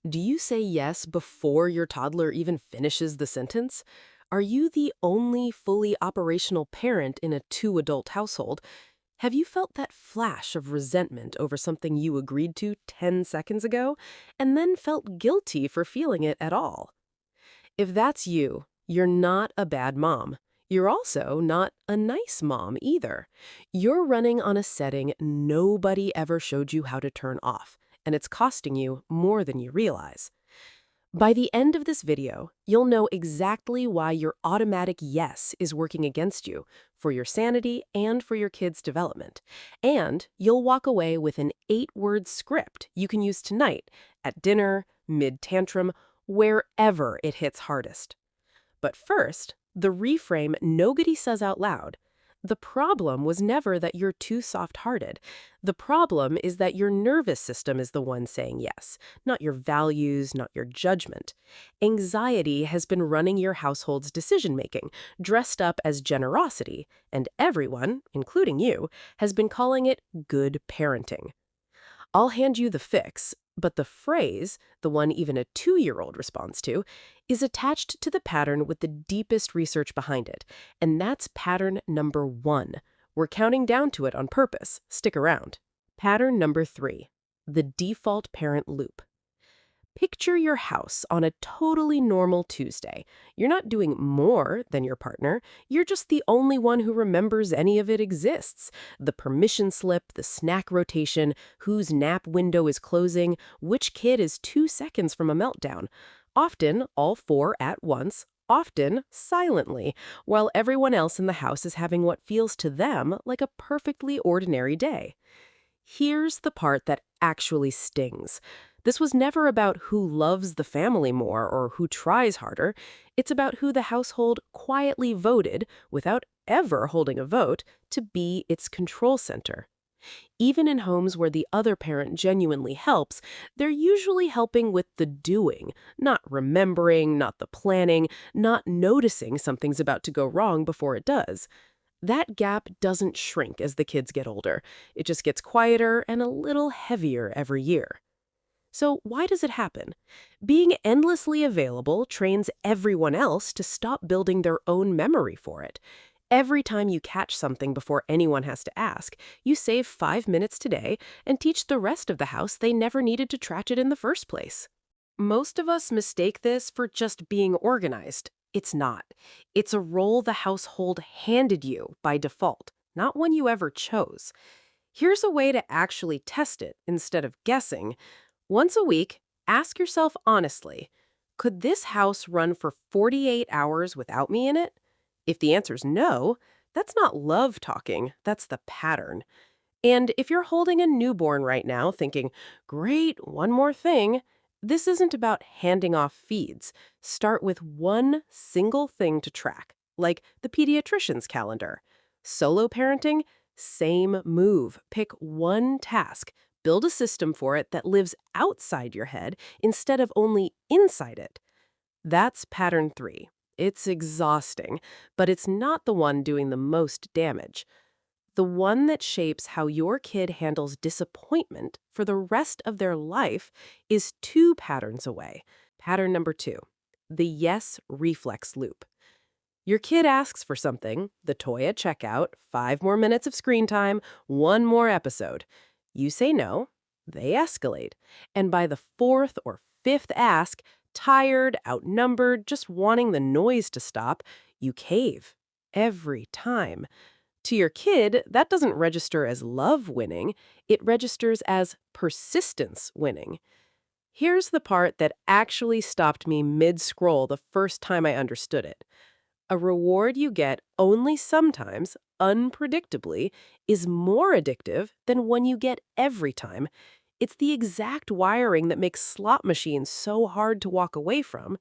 Do you say yes before your toddler even finishes the sentence? Are you the only fully operational parent in a two-adult household? Have you felt that flash of resentment over something you agreed to 10 seconds ago, and then felt guilty for feeling it at all? If that's you, you're not a bad mom. You're also not a nice mom either. You're running on a setting nobody ever showed you how to turn off, and it's costing you more than you realize. By the end of this video, you'll know exactly why your automatic yes is working against you, for your sanity and for your kids' development. And you'll walk away with an 8-word script you can use tonight, at dinner, mid-tantrum, wherever it hits hardest. But first, the reframe nobody says out loud. The problem was never that you're too soft-hearted. The problem is that your nervous system is the one saying yes, not your values, not your judgment. Anxiety has been running your household's decision-making, dressed up as generosity, and everyone, including you, has been calling it good parenting. I'll hand you the fix, but the phrase, the one even a 2-year-old responds to, is attached to the pattern with the deepest research behind it, and that's pattern number 1. We're counting down to it on purpose. Stick around. Pattern number 3, the default parent loop. Picture your house on a totally normal Tuesday. You're not doing more than your partner. You're just the only one who remembers any of it exists. The permission slip, the snack rotation, whose nap window is closing, which kid is 2 seconds from a meltdown. Often, all 4 at once, often silently, while everyone else in the house is having what feels to them like a perfectly ordinary day. Here's the part that actually stings. This was never about who loves the family more or who tries harder. It's about who the household quietly voted, without ever holding a vote, to be its control center. Even in homes where the other parent genuinely helps, they're usually helping with the doing, not remembering, not the planning, not noticing something's about to go wrong before it does. That gap doesn't shrink as the kids get older. It just gets quieter and a little heavier every year. So why does it happen? Being endlessly available trains everyone else to stop building their own memory for it. Every time you catch something before anyone has to ask, you save 5 minutes today and teach the rest of the house they never needed to track it in the first place. Most of us mistake this for just being organized. It's not. It's a role the household handed you by default, not one you ever chose. Here's a way to actually test it instead of guessing. Once a week, ask yourself honestly, could this house run for 48 hours without me in it? If the answer's no, that's not love talking, that's the pattern. And if you're holding a newborn right now thinking, great, one more thing, this isn't about handing off feeds. Start with one single thing to track, like the pediatrician's calendar. Solo parenting, same move. Pick one task. Build a system for it that lives outside your head instead of only inside it. That's pattern 3. It's exhausting, but it's not the one doing the most damage. The one that shapes how your kid handles disappointment for the rest of their life is 2 patterns away. Pattern number 2, the yes reflex loop. Your kid asks for something, the toy at checkout, 5 more minutes of screen time, 1 more episode. You say no, they escalate, and by the 4th or 5th ask, tired, outnumbered, just wanting the noise to stop, you cave. Every time. To your kid, that doesn't register as love winning, it registers as persistence winning. Here's the part that actually stopped me mid-scroll the first time I understood it. A reward you get only sometimes, unpredictably, is more addictive than one you get every time. It's the exact wiring that makes slot machines so hard to walk away from.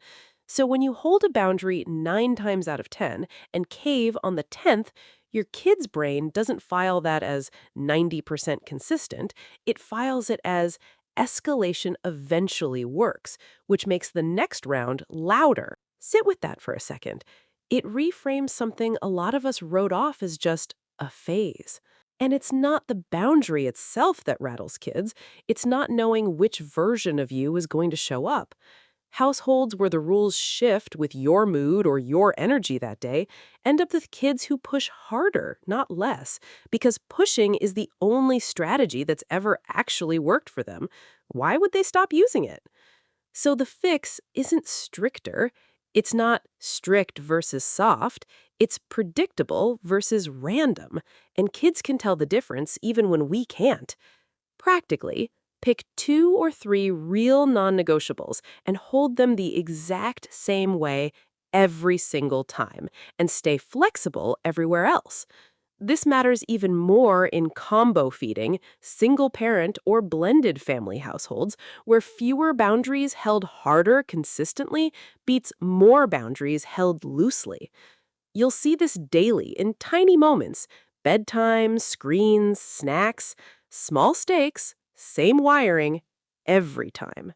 So when you hold a boundary 9 times out of 10 and cave on the 10th, your kid's brain doesn't file that as 90% consistent. It files it as escalation eventually works, which makes the next round louder. Sit with that for a second. It reframes something a lot of us wrote off as just a phase. And it's not the boundary itself that rattles kids, it's not knowing which version of you is going to show up. Households where the rules shift with your mood or your energy that day end up with kids who push harder, not less, because pushing is the only strategy that's ever actually worked for them. Why would they stop using it? So the fix isn't stricter. It's not strict versus soft. It's predictable versus random. And kids can tell the difference even when we can't. Practically, pick 2 or 3 real non-negotiables and hold them the exact same way every single time, and stay flexible everywhere else. This matters even more in combo feeding, single parent, or blended family households, where fewer boundaries held harder consistently beats more boundaries held loosely. You'll see this daily in tiny moments: bedtime, screens, snacks, small stakes, same wiring, every time.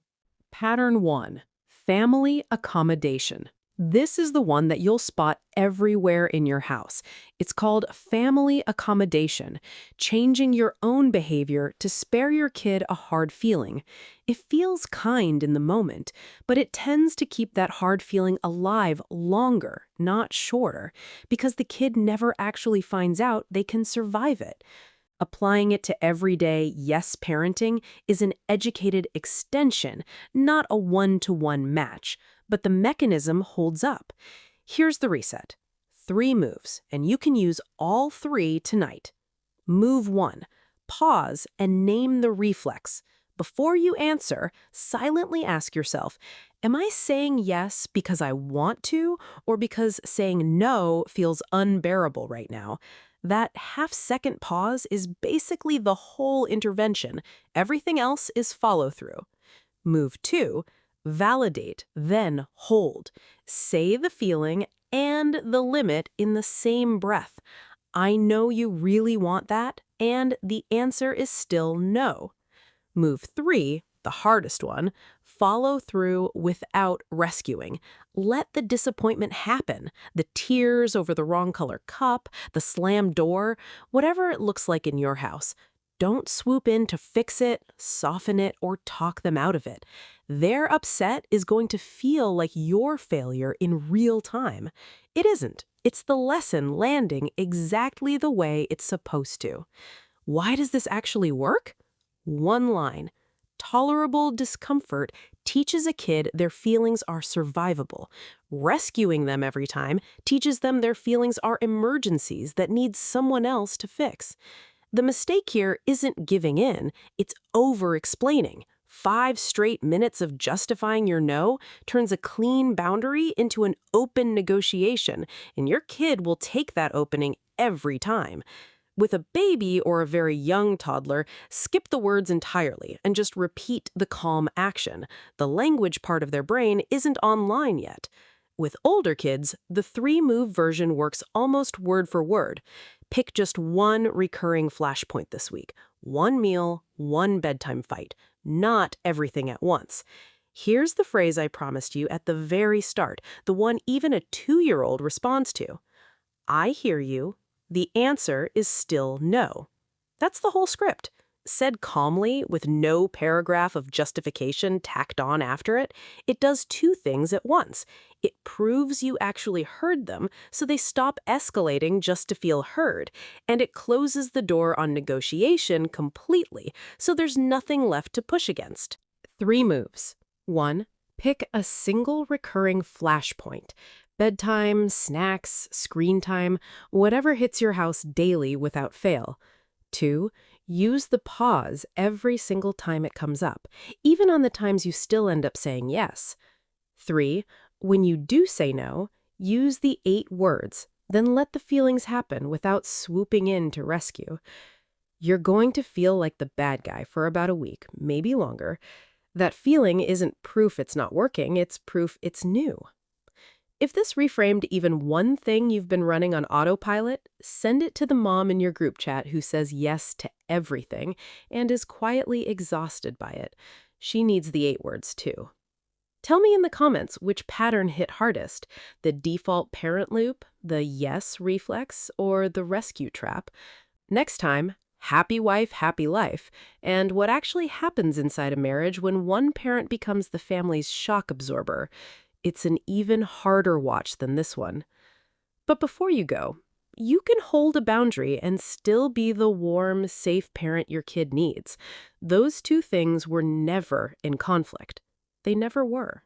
Pattern 1. Family accommodation. This is the one that you'll spot everywhere in your house. It's called family accommodation, changing your own behavior to spare your kid a hard feeling. It feels kind in the moment, but it tends to keep that hard feeling alive longer, not shorter, because the kid never actually finds out they can survive it. Applying it to everyday yes parenting is an educated extension, not a one-to-one match, but the mechanism holds up. Here's the reset. 3 moves, and you can use all 3 tonight. Move 1. Pause and name the reflex. Before you answer, silently ask yourself, am I saying yes because I want to, or because saying no feels unbearable right now? That half-second pause is basically the whole intervention. Everything else is follow-through. Move 2. Validate, then hold. Say the feeling and the limit in the same breath. I know you really want that, and the answer is still no. Move 3, the hardest one, follow through without rescuing. Let the disappointment happen, the tears over the wrong color cup, the slammed door, whatever it looks like in your house. Don't swoop in to fix it, soften it, or talk them out of it. Their upset is going to feel like your failure in real time. It isn't. It's the lesson landing exactly the way it's supposed to. Why does this actually work? One line. Tolerable discomfort teaches a kid their feelings are survivable. Rescuing them every time teaches them their feelings are emergencies that need someone else to fix. The mistake here isn't giving in, it's over-explaining. 5 straight minutes of justifying your no turns a clean boundary into an open negotiation, and your kid will take that opening every time. With a baby or a very young toddler, skip the words entirely and just repeat the calm action. The language part of their brain isn't online yet. With older kids, the 3-move version works almost word for word. Pick just one recurring flashpoint this week. 1 meal, 1 bedtime fight, not everything at once. Here's the phrase I promised you at the very start, the one even a 2-year-old responds to. I hear you. The answer is still no. That's the whole script. Said calmly, with no paragraph of justification tacked on after it, it does 2 things at once. It proves you actually heard them, so they stop escalating just to feel heard, and it closes the door on negotiation completely, so there's nothing left to push against. 3 moves. 1. Pick a single recurring flashpoint. Bedtime, snacks, screen time, whatever hits your house daily without fail. 2. Use the pause every single time it comes up, even on the times you still end up saying yes. 3. When you do say no, use the 8 words, then let the feelings happen without swooping in to rescue. You're going to feel like the bad guy for about a week, maybe longer. That feeling isn't proof it's not working, it's proof it's new. If this reframed even one thing you've been running on autopilot, send it to the mom in your group chat who says yes to everything and is quietly exhausted by it. She needs the 8 words too. Tell me in the comments which pattern hit hardest, the default parent loop, the yes reflex, or the rescue trap. Next time, happy wife, happy life, and what actually happens inside a marriage when one parent becomes the family's shock absorber. It's an even harder watch than this one. But before you go, you can hold a boundary and still be the warm, safe parent your kid needs. Those two things were never in conflict. They never were.